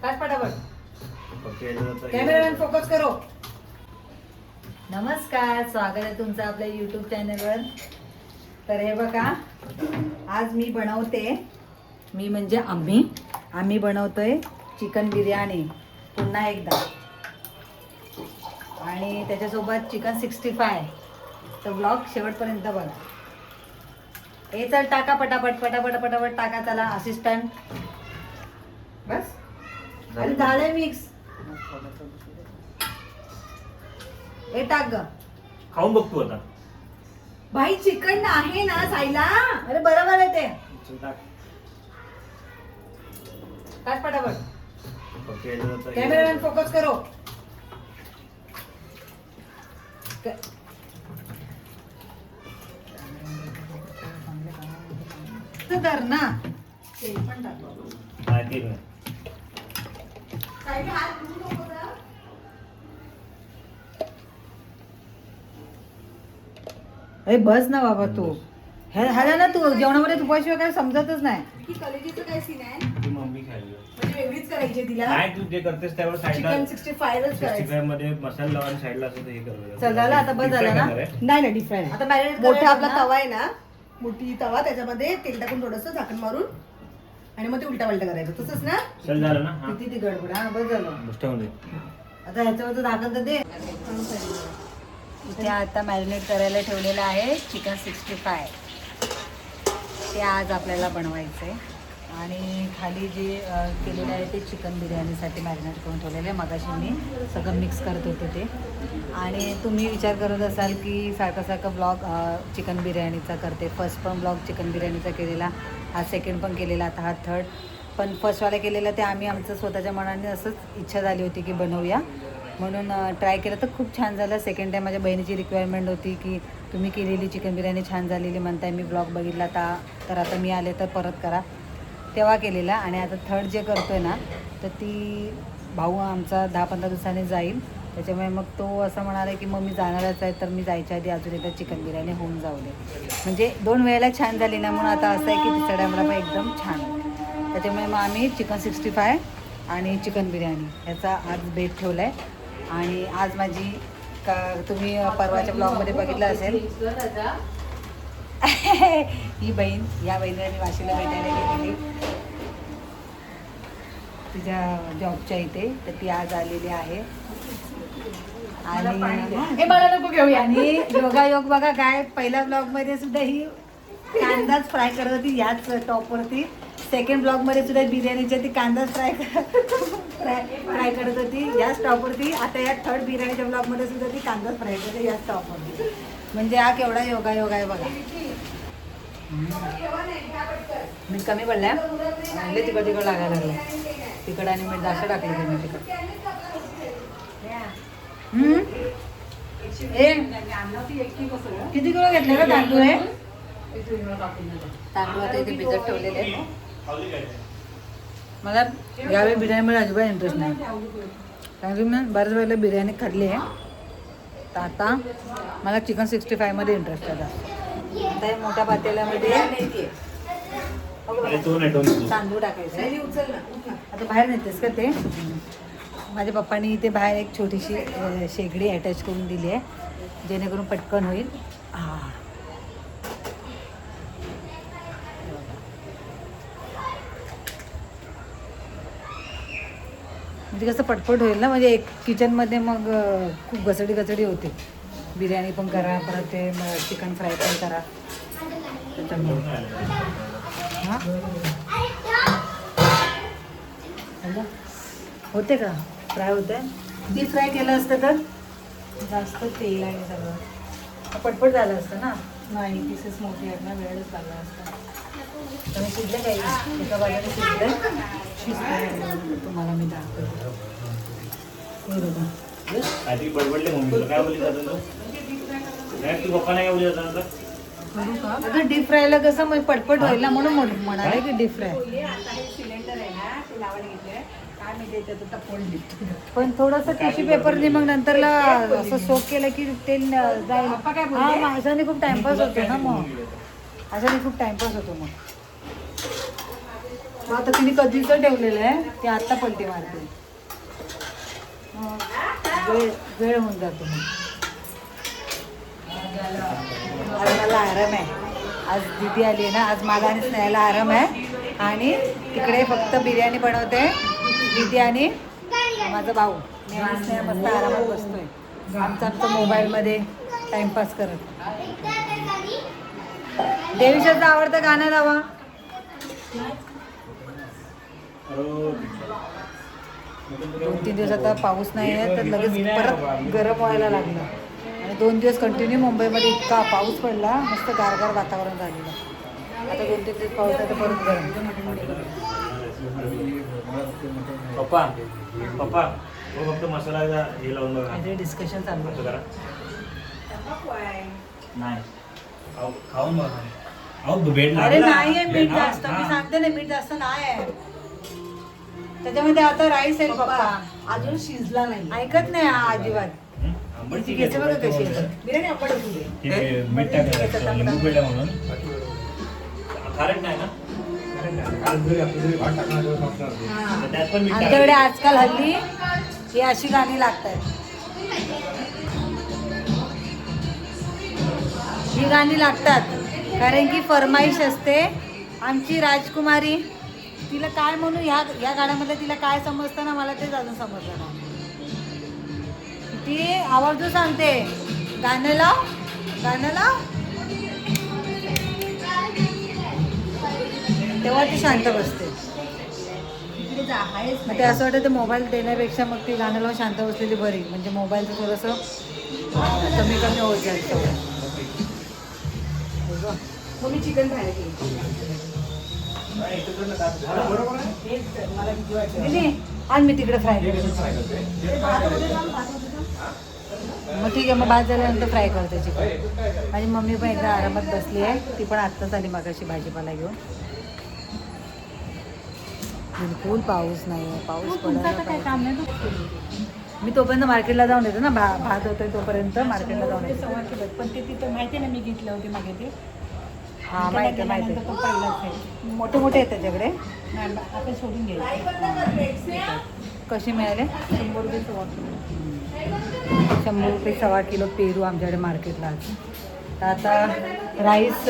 काट पटापट. Cameraman focus करो. नमस्कार, स्वागत आहे तुमचं आपल्या YouTube चॅनलवर. तर हे बघा, आज मी बनवते, मी म्हणजे आम्ही बनवतोय चिकन बिर्याणी पुन्हा एकदा, आणि त्याच्यासोबत चिकन 65. तर ब्लॉग शेवटपर्यंत बघा. हे चल टाका पटापट पटापट पटापट टाका. चला असिस्टंट. बस आणि झालंय मिक्स. हे टाक ग. खाऊन बघ तू आता. भाई चिकन आहे ना साईला. अरे बरोबर आहे ते. टाक पटापट. कॅमेरामॅन फोकस करो. धर ना. तेल पण टाक. अरे बस ना बाबा तू. ह्याला ना तू जेवणामध्ये तुपाशिवाय काय समजतच नाही. की कलेजीचं काय सीन आहे. ती मम्मी खाल्ली म्हणजे वेगळीच करायची तिला. नाही, तू जे करतेस त्यावर साईडला चिकन 65च करायचं. 65 मध्ये मसाला लावून साईडला असं हे कर. चल झालं आता, बस झालं ना. नाही नाही डीप फ्राय. आता मॅरिनेट मोठा आपला तवा आहे ना, मोठी तवा, त्याच्यामध्ये तेल टाकून थोडंसं झाकण मारून आणि मग ते उलटा पलटा करायचं. तसंच ना. चल झालं ना. हा किती ती गडबड. हा बस झालं. गोष्ट होते. आता ह्याच्यावर झाकण तर दे. इथे आता मॅरिनेट करायला ठेवलेलं आहे चिकन 65. ते आज आपल्याला बनवायचं आहे. आणि खाली जे केलेलं आहे ते चिकन बिर्याणीसाठी मॅरिनेट करून ठेवलेलं आहे. मगाशी मी सगळं मिक्स करत होते ते. आणि तुम्ही विचार करत असाल की सारखं ब्लॉग चिकन बिर्याणीचा करते. फर्स्ट पण ब्लॉग चिकन बिर्याणीचा केलेला, हा सेकंड पण केलेला, आता हा थर्ड. पण फर्स्टवाला केलेला ते आम्ही आमचं स्वतःच्या मनाने असंच इच्छा झाली होती की बनवूया म्हणून ट्राय केलं, तर खूप छान झालं. सेकंड टाईम माझ्या बहिणीची रिक्वायरमेंट होती की तुम्ही केलेली चिकन बिर्याणी छान झालेली म्हणताय, मी ब्लॉग बघितला तर आता मी आले तर परत करा, तेव्हा केलेला. आणि आता थर्ड जे करतो आहे ना, तर ती भाऊ आमचा 10-15 दिवसांनी जाईल, त्याच्यामुळे मग तो असं म्हणाला की मग मी जाणारच आहे, तर मी जायच्या आधी अजून एकदा चिकन बिर्याणी होऊन जाऊ दे. म्हणजे 2 वेळेला छान झाली ना, म्हणून आता असं आहे की तिसऱ्या टायमाला पण एकदम छान. त्याच्यामुळे मग आम्ही चिकन 65 आणि चिकन बिर्याणी ह्याचा आज बेत ठेवला आहे. आणि आज माझी तुम्ही परवाच्या ब्लॉगमध्ये बघितलं असेल ही बहीण, या बहिणीला मी वाशीला भेटायला गेलेली तिच्या जॉबच्या इथे, तर ती आज आलेली आहे. आणि मला नको घेऊया. आणि योगायोग बघा काय, पहिल्या ब्लॉगमध्ये सुद्धा ही कांदाच फ्राय करत होती याच टॉपवरती. सेकंड ब्लॉगमध्ये सुद्धा बिर्याणीच्या ती कांदाच फ्राय करत होती याच टॉपवरती. आता या थर्ड बिर्याणीच्या ब्लॉगमध्ये सुद्धा ती कांदाच फ्राय करते याच टॉपवरती. म्हणजे हा केवढा योगायोग आहे बघा. मीठ कमी पडल्या, तिकड लागायला लागलं. तिकड आणि मीठ जास्त टाकलं ते मी तिकड. किती किलो घेतले का तांदूळ? आहे तांदूळ आता इथे भिजत ठेवलेले आहेत. मला यावेळी बिर्याणीमध्ये अजिबात इंटरेस्ट नाही, कारण की मी बऱ्याच वेळेला बिर्याणी खाल्ली आहे. तर आता मला चिकन 65मध्ये इंटरेस्ट आहे. आता हे मोठ्या पातेल्यामध्ये तांदूळ टाकायचं. आता बाहेर नेतेस का ते? माझ्या पप्पांनी इथे बाहेर एक छोटीशी शेगडी अटॅच करून दिली आहे, जेणेकरून पटकन होईल. हां, म्हणजे कसं पटपट होईल ना. म्हणजे एक किचनमध्ये मग खूप घसडी होते. बिर्याणी पण करा, परत ते चिकन फ्राय पण करा. त्याच्यामुळे हां होते का फ्राय होते. डीप फ्राय केलं असतं तर जास्त तेल आणि सगळं पटपट झालं असतं ना. नाही, पीसेस मोठी आहेत ना, वेळच लागला असता. तर शिजलं काही एका बाजूने शिजलं तुम्हाला मी दाखवतो. बडबडले मम्मी काय बोलली जातो तू पप्पा नाही बोलली जातात. अगं डीप फ्रायला कसं मग पटपट होईल ना, म्हणून म्हणाले की डीप फ्राय. सिलेंडर आहे ना, ते लावायला घेतलंय. काय मी त्याच्यात पण थोडंसं टिश्यू पेपरने मग नंतरला असं सोक केलं की तेल जाईल. हां, अशाने खूप टाइमपास होतो ना, मग अशाने खूप टाइमपास होतो. मग मग आता तिने कधीच ठेवलेलं आहे ते आता पलटी मारते. वेळ होऊन जातो मग. आज मला आराम आहे. आज दीदी आली आहे ना, आज मला आणि स्नेहाला आराम आहे. आणि तिकडे फक्त बिर्याणी बनवते दीदी आणि माझा भाऊ. मी आणि स्नेहा मस्त आरामात बसतोय आमचा मोबाईलमध्ये टाइमपास करत. देवीशाचं आवडतं गाणं लावा. 2-3 दिवस आता पाऊस नाही आहे तर लगेच परत गरम व्हायला लागलं. आणि 2 दिवस कंटिन्यू मुंबईमध्ये इतका पाऊस पडला, मस्त गारगार वातावरण झालेलं. आता 2-3 दिवस पाऊस आहे तर परत गरम. पप्पा पप्पा हो फक्त मसाला हे लावून बघा. काहीतरी डिस्कशन चालू आहे. करा नाही खाऊन बघा. अहो भेट अरे नाही आहे मीठ जास्त. मी सांगते ना मीठ जास्त नाही आहे त्याच्यामध्ये. आता राईस आहे पप्पा, अजून शिजला नाही. ऐकत नाही हा अजिबात. आंबटची घ्यायचं बघा कशी आहे. बिर्याणी आंबट असू दे. मीठ टाकायचं लिंबू पिळा म्हणून. खारट नाही ना? त्यात पण मीठ आमच्याकडे आजकाल हल्ली ही अशी गाणी लागतात. ही गाणी लागतात कारण की फरमाईश असते. आमची राजकुमारी, तिला काय म्हणू या गाण्यामध्ये तिला काय समजतं ना, मला तेच अजून समजलं ना. ती आवर्जून सांगते गाणं लाव गाणं लाव, तेव्हा ती शांत बसते. मग ते असं वाटतं ते मोबाईल देण्यापेक्षा मग ती गाणं लावून शांत बसलेली बरी. म्हणजे मोबाईलचं थोडंसं कमी कमी होत जाईल. मग मी चिकन फ्राय केली. आणि मी तिकडे फ्राय करते. मग ठीक आहे, मग भात झाल्यानंतर फ्राय करते चिकन. माझी मम्मी पण एकदा आरामात बसली आहे. ती पण आत्ताच आली मागाशी भाजीपाला घेऊन. बिलकुल पाऊस नाही आहे. पाऊस पडायला मी तोपर्यंत मार्केटला जाऊन येते ना. भात होतोय तोपर्यंत मार्केटला जाऊन येते. पण ते तिथं माहिती ना, मी घेतले होते मागे ते. हां माहिती आहे माहिती तो पहिलाच आहे. मोठे मोठे आहेत त्याच्याकडे. आपण सोडून घ्यायचं. कसे मिळाले? 100 रुपये सव्वा किलो. 100 रुपये सव्वा किलो पेरू आमच्याकडे मार्केटला. तर आता राईस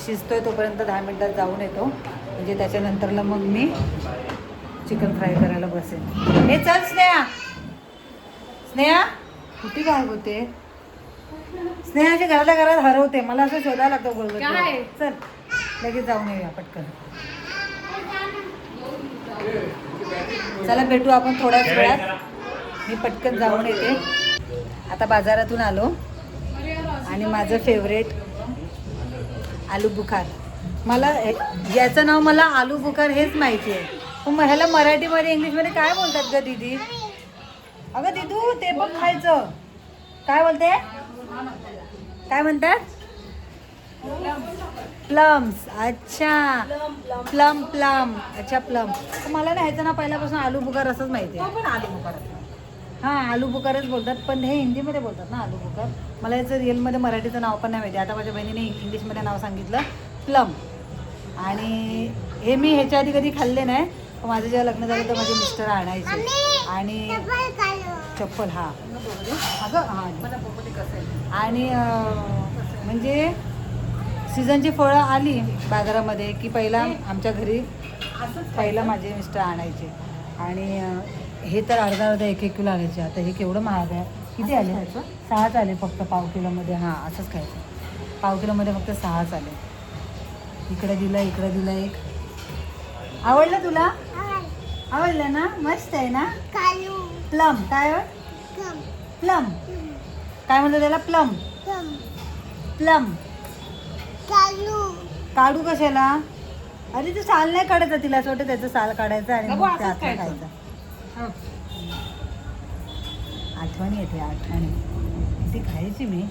शिजतोय तोपर्यंत 10 मिनटात जाऊन येतो. म्हणजे त्याच्यानंतरला मग मी चिकन फ्राय करायला बसेन. हे चल स्नेहा, स्नेहा कुठे काय होते? स्नेहाच्या घरातल्या घरात हरवते. मला असं शोधायला लागतं बरोबर. चल लगेच जाऊन येऊया पटकन. चला भेटू आपण थोड्याच वेळात. मी पटकन जाऊन येते. आता बाजारातून आलो आणि माझं फेवरेट आलू बुखार. मला याचं नाव मला आलू बुखार हेच माहिती आहे. पण ह्याला मराठीमध्ये इंग्लिशमध्ये काय बोलतात ग दीदी? अगं दीदू ते पण खायचं. काय बोलते? काय म्हणतात? प्लम्स. अच्छा प्लम प्लम. अच्छा प्लम. मला ना ह्याचं नाव पहिल्यापासून आलू बुखार असंच माहिती आहे. पण आलू बुखार. हां आलू बुखारच बोलतात. पण हे हिंदीमध्ये बोलतात ना आलू बुखार. मला याचं रिअलमध्ये मराठीचं नाव पण नाही माहिती. आता माझ्या बहिणीने इंग्लिशमध्ये नाव सांगितलं प्लम. आणि हे मी ह्याच्या आधी कधी खाल्ले नाही. पण माझं जेव्हा लग्न झालं तर माझे मिस्टर आणायचे. आणि चप्पल हां अगं हां. आणि म्हणजे सीझनची फळं आली बाजारामध्ये की पहिला आमच्या घरी पहिला माझे मिस्टर आणायचे. आणि हे तर अर्धा 1-1 किलो आणायचे. आता हे केवढं महाग आहे. किती आले? 6च आले फक्त पाव किलोमध्ये. हां असंच खायचं. पाव किलोमध्ये फक्त 6च आले. इकडे दिलं एक. आवडलं तुला? आवडलं ना? मस्त आहे ना? प्लम. काय प्लम काय म्हणतो त्याला? Plum plum. काढू कशाला? अरे तू साल नाही काढायचं. तिला असं वाटतं त्याचं साल काढायचं आणि मग ते आतलं खायचं. आठवणी येते आठवणी. ती खायची मी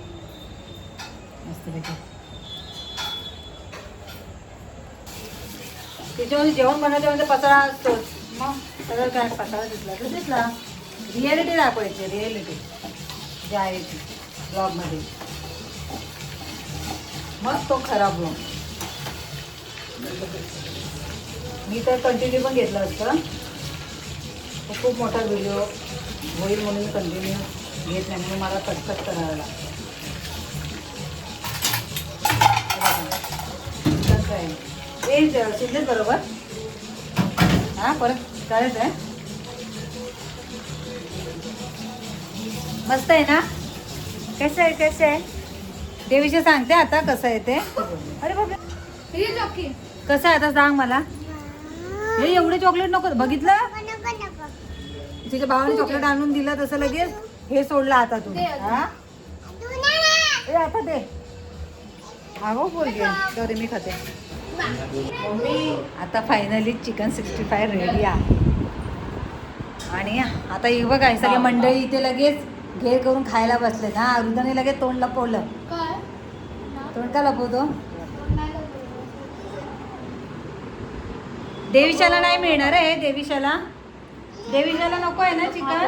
मस्तपैकी. त्याच्यामध्ये जेवण बनवण्यामध्ये पसारा असतोच. मग सगळं काय पसारा दिसला. रिॲलिटी दाखवायची. रिॲलिटी जी आहे ती ब्लॉगमध्ये. मग तो खराब होऊन मी तर कंटिन्यू पण घेतलं असतं, तो खूप मोठा व्हिडिओ होईल म्हणून मी कंटिन्यू घेत नाही, म्हणून मला कटकट करावं लागतं. चिकन फ्राय हे शिजलेच बरोबर. हां परत करायचं आहे. मस्त आहे ना. कसं आहे देवीचे सांगते आता कसं आहे ते. अरे बाबा कसं आहे आता सांग मला. हे एवढे चॉकलेट नको. बघितलं तिच्या भावाने चॉकलेट आणून दिलं तसं लगेच हे सोडलं आता तू. हा ए आता दे. हा हो बोल घे मी खाते. आता फायनली चिकन 65 रेडी आहे. आणि आता हे बघा हे सगळे मंडळी इथे लगेच घेर करून खायला बसले ना. अरुंदाने लगेच तोंड लपवलं. तोंड का लपवतो. देवीशाला नाही मिळणार आहे. देवीशाला नको आहे ना चिकन.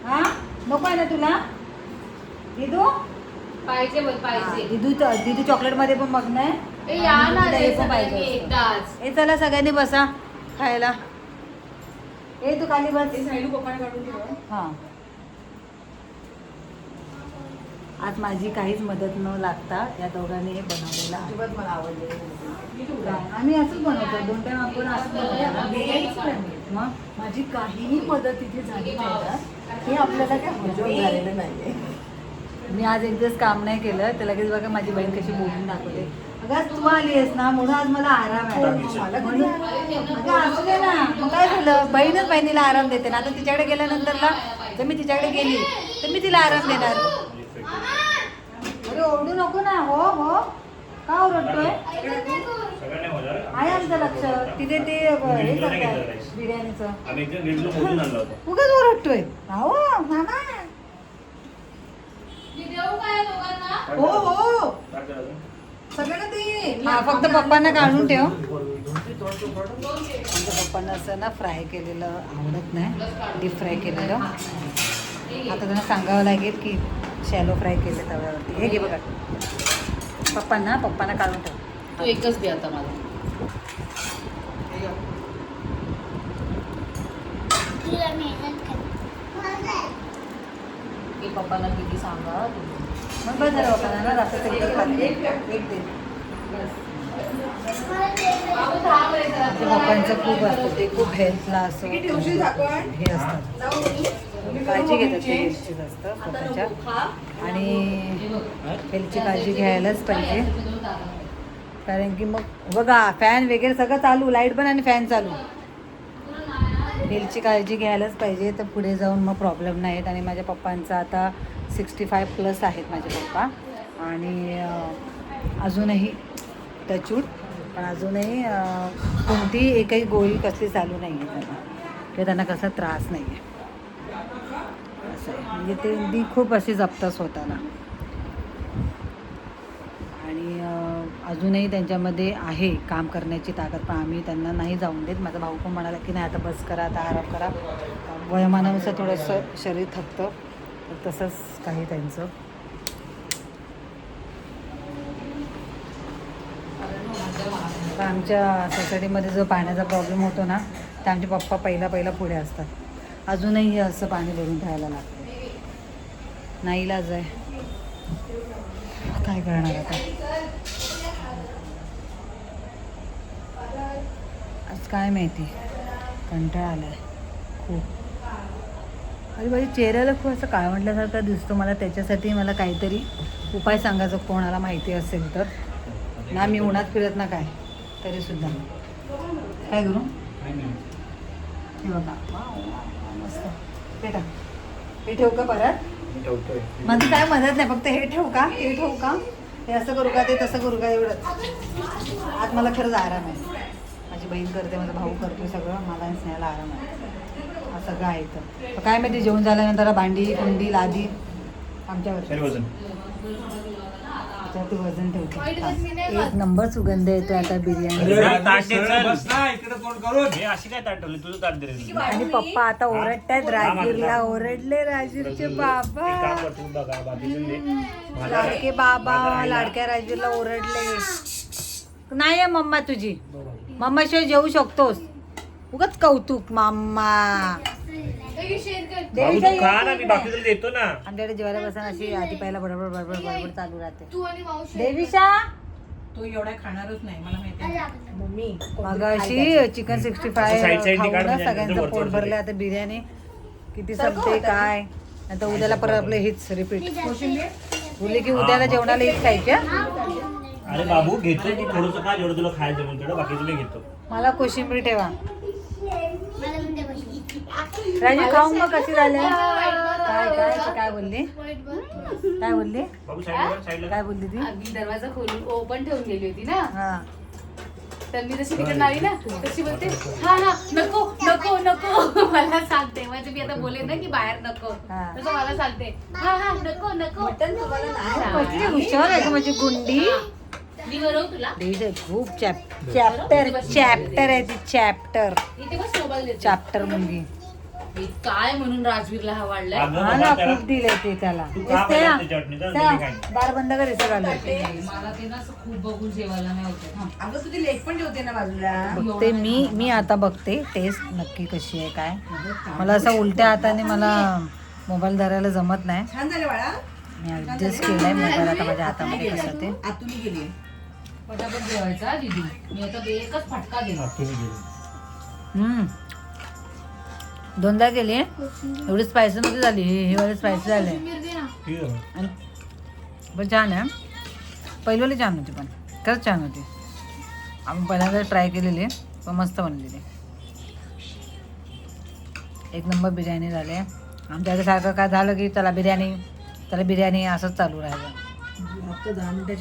हा नको आहे ना तुला. दिदू पाहिजे दिदू चॉकलेट मध्ये पण बघ नाही. हे चला सगळ्यांनी बसा खायला. ए तू खाली बस. हा आज माझी काहीच मदत न लागता या दोघांनी हे बनवलेलं आहे. मला आवडले. आम्ही असंच बनवतो. 2 टाइम आपण असं बनवतो. मग माझी काहीही मदत इथे झाली नाही ना, हे आपल्याला काय हजम झालेलं नाहीये. मी आज एक दिवस काम नाही केलं तर लगेच बघा माझी बहीण कशी बोलून दाखवते. अगं तू आली आहेस ना म्हणून आज मला आराम आहे. मला कधी अगं असू दे ना. मग काय झालं बहीणच बहिणीला आराम देते ना. आता तिच्याकडे गेल्यानंतरला जर मी तिच्याकडे गेली तर मी तिला आराम देणार. अरे ओरडू नको ना. हो का ओरडतोय. आहे आमचं लक्ष तिथे ते हे करतात बिर्याणीचं. उगाच ओरडतोय. हो मामा हो सगळ्यांना ते हा फक्त पप्पांना काढून ठेव. आमच्या पप्पांना असं ना फ्राय केलेलं आवडत नाही. डीप फ्राय केलेलं. आता त्यांना सांगावं लागेल की शॅलो फ्राय केले तव्यावरती. हे घे बघा पप्पांना काढून ठेव. तू एकच दे आता मला. की पप्पाला किती सांगा. मग बस झालं पप्पांना ना जास्त तेल खाते. एक दे. आमच्या पप्पांचं खूप असतं ते खूप हेल्थला असं ठेवशील झाकण हे असतात काळजी घेतात ते हेल्थची जास्त स्वतःच्या. आणि हेल्थची काळजी घ्यायलाच पाहिजे. कारण की मग बघा फॅन वगैरे सगळं चालू. लाईट पण आणि फॅन चालू. हेल्थची काळजी घ्यायलाच पाहिजे तर पुढे जाऊन मग प्रॉब्लेम नाही आहेत. आणि माझ्या पप्पांचा आता 65+ आहेत माझे पप्पा. आणि अजूनही टचूट पण अजूनही कोणती एकही गोळी कसली चालू नाही आहे त्यांना किंवा त्यांना कसा त्रास नाही आहे. असं आहे म्हणजे ती खूप अशी जपतात स्वतःला. आणि अजूनही त्यांच्यामध्ये आहे काम करण्याची ताकद पण आम्ही त्यांना नाही जाऊन देत. माझा भाऊ पण म्हणाला की नाही आता बस करा आता आराम करा. वयोमानानुसार थोडंसं शरीर थकतं तर तसंच काही त्यांचं. आता आमच्या सोसायटीमध्ये जो पाण्याचा प्रॉब्लेम होतो ना तर आमचे पप्पा पहिला पुढे असतात. अजूनही हे असं पाणी भरून ठेवायला लागतं. नाईलाज आहे काय करणार आता. आज काय माहिती कंटाळा आला आहे खूप. अरे माझ्या चेहऱ्याला खूप असं काळवंडल्यासारखं दिसतो मला. त्याच्यासाठी मला काहीतरी उपाय सांगायचं कोणाला माहिती असेल तर. ना मी उन्हात फिरत ना काय तरीसुद्धा काय करू. हे बघा मस्त बेटा. हे ठेवू का परत. माझी काय मदत नाही फक्त हे ठेवू का ते ठेवू का हे असं करू का ते तसं करू का एवढंच. आज मला खरंच आराम आहे. माझी बहीण करते माझा भाऊ करतो सगळं. मला स्नेहाला आराम आहे. हा सगळं आहे तर काय माहिती जेवण झाल्यानंतर भांडी कुंडी लादी आमच्यावर त्याच्यावरती वजन ठेवतो. एक नंबर सुगंध येतो आता बिर्याणी. आणि पप्पा आता ओरडतायत राजवीरला. ओरडले राजवीरचे बाबा. लाडके बाबा लाडक्या राजवीरला ओरडले. नाही आहे मम्मा तुझी मम्माशिवाय जेवू शकतोस. उगाच कौतुक माम्मा. बाबू तू खा ना, मी बाकी तुला देतो ना. आमच्याकडे जेवायला बसताना अशी आधी पहिला बडबड बडबड बडबड चालू राहते. तू आणि मावशी देविशा तो एवढा खाणारच नाही मला माहिती मम्मी मग अशी चिकन 65 side side खाऊन काढ म्हणजे सगळ्यांचं नंतर पोट वरचं भरलं. आता बिर्याणी किती संपते काय आता उद्याला परत आपलं हीच रिपीट. बोलले की उद्याला जेवणाला हीच खायची हं? अरे बाबू घेतो तू थोडंसं खा, जेवढं तुला खायचं म्हणून तेवढं, बाकीचं मी घेतो. मला कोशिंबीर ठेवा. राजू खाऊन मग कशी झाले काय काय काय बोलली काय बोलली बाबू साईडला काय बोलली ती मी दरवाजा खोलून ओपन ठेवून गेली होती ना, हा तर मी जशी तिकडे आली ना तशी बोलते हा हा नको नको नको मला सांगते. म्हणजे मी आता बोले ना की बाहेर नको, हा. तसं मला सांगते हा हा नको नको. कसली हुशार आहे का माझी गुंडी. मी बरोबर तुला देवीचं खूप चॅप्टर आहे ती चॅप्टर इथे बस मोबाईल देते. चॅप्टर मुलगी. मी काय म्हणून राजवीरला हा वाढलाय. अगं हा बाबा ना त्याला- खूप दिले ते त्याला. तू खा पहिला ते चटणी तर मी खाईन. दार बंद कर इथे घालून. मला ते ना असं खूप बघून जेवायला नाही होत. अगं तुझी लेग पण ठेवते ना बाजूला बघते मी आता बघते टेस्ट नक्की कशी आहे काय. मला असं उलट्या हाताने मला मोबाईल धरायला जमत नाही. छान झाले बाळा मी ऍडजस्ट केलाय मोबाईल आता माझ्या हातामध्ये कसं ते. आतुनी गेली पटापट जेवायचा दीदी. मी आता एकच फटका दिला. हा, तुम्ही घेऊन. दोनदा केली एवढी स्पायसी मध्ये झाली. ही वाली स्पायसी झाली ठीक आहे. आणि पण छान आहे. पहिलीवाली छान होती पण खरंच छान होती. आम्ही पहिल्यांदा ट्राय केलेली पण मस्त बनलेली. एक नंबर बिर्याणी झाली. आमच्याकडे सारखं काय झालं की चला बिर्याणी असंच चालू राहायचं. आता 10 मिनिटाची